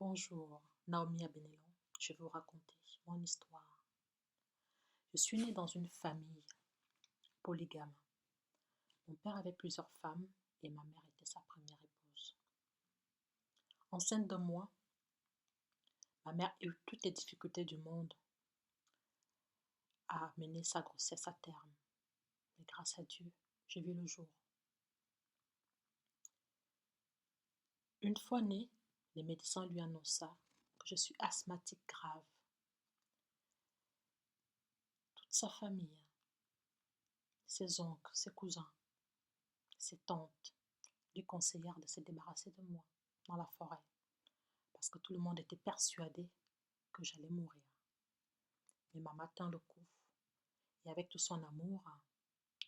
Bonjour, Naomi Abenelon. Je vais vous raconter mon histoire. Je suis née dans une famille polygame. Mon père avait plusieurs femmes et ma mère était sa première épouse. Enceinte de moi, ma mère a eu toutes les difficultés du monde à mener sa grossesse à terme. Mais grâce à Dieu, j'ai vu le jour. Une fois née, les médecins lui annonça que je suis asthmatique grave. Toute sa famille, ses oncles, ses cousins, ses tantes, lui conseillèrent de se débarrasser de moi dans la forêt parce que tout le monde était persuadé que j'allais mourir. Mais maman tint le coup et avec tout son amour,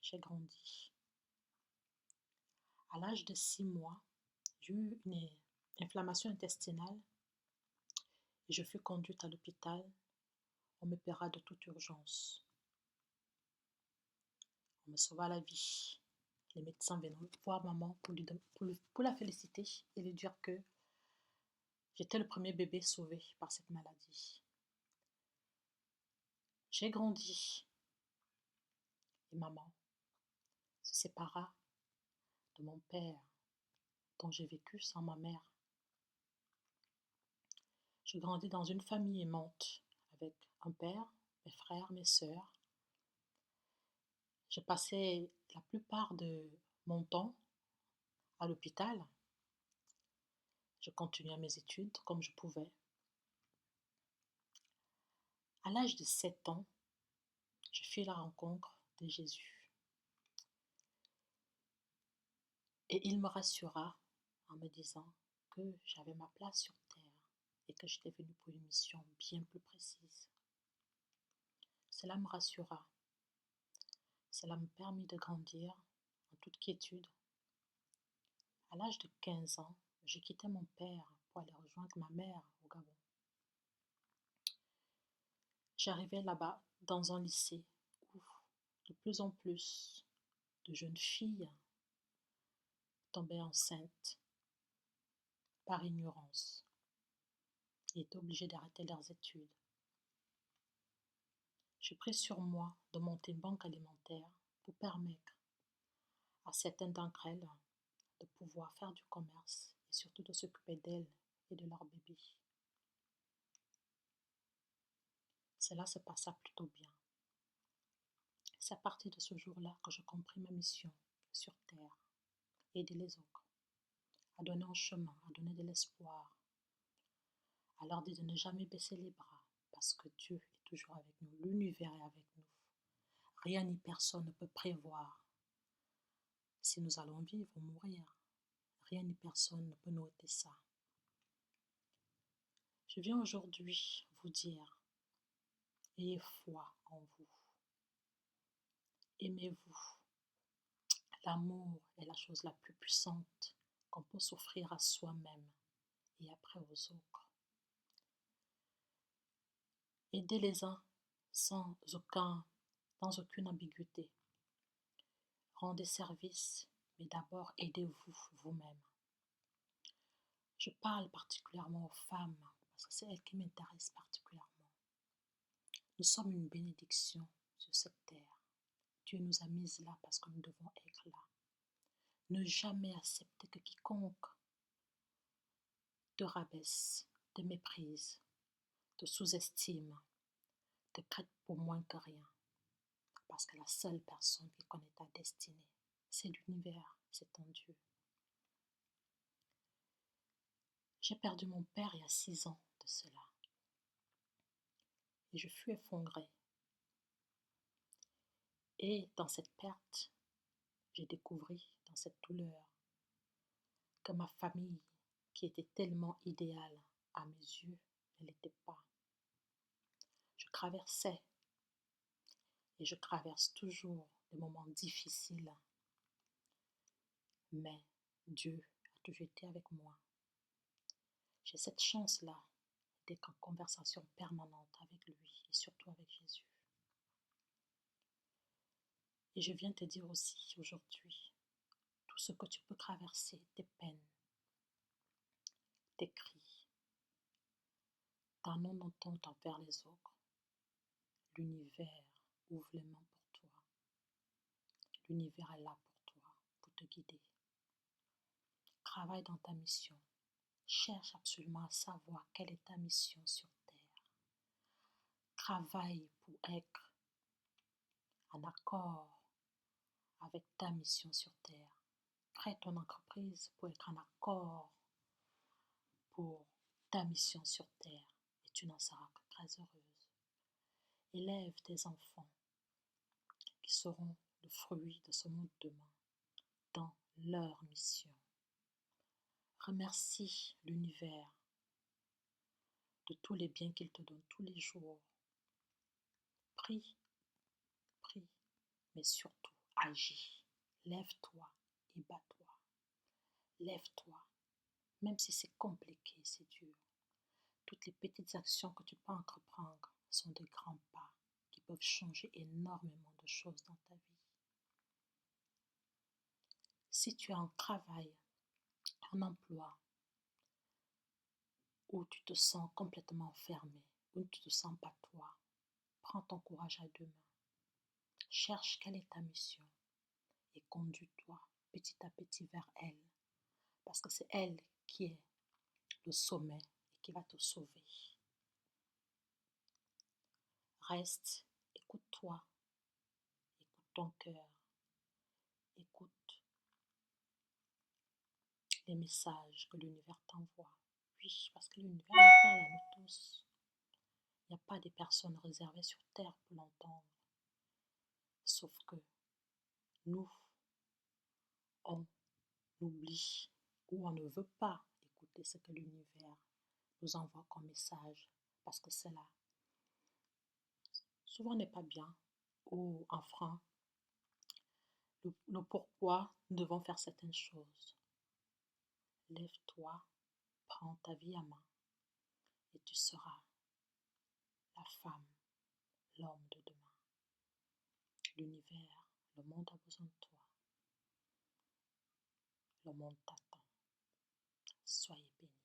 j'ai grandi. À l'âge de 6 mois, j'ai eu une inflammation intestinale et je fus conduite à l'hôpital. On m'opéra de toute urgence. On me sauva la vie. Les médecins venaient voir maman pour la féliciter et lui dire que j'étais le premier bébé sauvé par cette maladie. J'ai grandi et maman se sépara de mon père dont j'ai vécu sans ma mère. Je grandis dans une famille aimante avec un père, mes frères, mes sœurs. Je passais la plupart de mon temps à l'hôpital. Je continuais mes études comme je pouvais. À l'âge de 7 ans, je fis la rencontre de Jésus. Et il me rassura en me disant que j'avais ma place sur terre et que j'étais venue pour une mission bien plus précise. Cela me rassura. Cela me permit de grandir en toute quiétude. À l'âge de 15 ans, j'ai quitté mon père pour aller rejoindre ma mère au Gabon. J'arrivais là-bas dans un lycée où de plus en plus de jeunes filles tombaient enceintes par ignorance et étaient obligées d'arrêter leurs études. J'ai pris sur moi de monter une banque alimentaire pour permettre à certaines d'entre elles de pouvoir faire du commerce et surtout de s'occuper d'elles et de leurs bébés. Cela se passa plutôt bien. C'est à partir de ce jour-là que je compris ma mission sur terre, aider les autres, à donner un chemin, à donner de l'espoir, à leur dire de ne jamais baisser les bras parce que Dieu est toujours avec nous, l'univers est avec nous. Rien ni personne ne peut prévoir si nous allons vivre ou mourir. Rien ni personne ne peut nous ôter ça. Je viens aujourd'hui vous dire, ayez foi en vous. Aimez-vous. L'amour est la chose la plus puissante qu'on peut s'offrir à soi-même et après aux autres. Aidez les uns sans aucune ambiguïté. Rendez service, mais d'abord aidez-vous vous-même. Je parle particulièrement aux femmes, parce que c'est elles qui m'intéressent particulièrement. Nous sommes une bénédiction sur cette terre. Dieu nous a mises là parce que nous devons être là. Ne jamais accepter que quiconque te rabaisse, te méprise, te sous-estime, te traite pour moins que rien. Parce que la seule personne qui connaît ta destinée, c'est l'univers, c'est ton Dieu. J'ai perdu mon père il y a 6 ans de cela. Et je fus effondrée. Et dans cette perte, j'ai découvert dans cette douleur que ma famille, qui était tellement idéale à mes yeux, ne l'était pas. Je traversais et je traverse toujours des moments difficiles, mais Dieu a toujours été avec moi. J'ai cette chance-là d'être en conversation permanente avec lui et surtout avec Jésus. Et je viens te dire aussi aujourd'hui, tout ce que tu peux traverser, tes peines, tes cris, ta non-entente envers les autres, l'univers ouvre les mains pour toi. L'univers est là pour toi, pour te guider. Travaille dans ta mission. Cherche absolument à savoir quelle est ta mission sur Terre. Travaille pour être en accord avec ta mission sur Terre. Crée ton entreprise pour être en accord pour ta mission sur Terre et tu n'en seras que très heureuse. Élève tes enfants qui seront le fruit de ce monde demain dans leur mission. Remercie l'univers de tous les biens qu'il te donne tous les jours. Prie, prie, mais surtout agis. Lève-toi et bats-toi. Lève-toi, même si c'est compliqué, c'est dur. Toutes les petites actions que tu peux entreprendre sont de grands pas qui peuvent changer énormément de choses dans ta vie. Si tu as un travail, un emploi où tu te sens complètement enfermé, où tu ne te sens pas toi, prends ton courage à deux mains. Cherche quelle est ta mission et conduis-toi petit à petit vers elle, parce que c'est elle qui est le sommet et qui va te sauver. Reste, écoute-toi, écoute ton cœur, écoute les messages que l'univers t'envoie. Oui, parce que l'univers nous parle à nous tous. Il n'y a pas des personnes réservées sur Terre pour l'entendre. Sauf que nous, on oublie ou on ne veut pas écouter ce que l'univers nous envoie comme message parce que c'est là. Souvent on n'est pas bien ou en frein le pourquoi nous devons faire certaines choses. Lève-toi, prends ta vie à main et tu seras la femme, l'homme de demain. L'univers, le monde a besoin de toi. Le monde t'attend. Soyez bénis.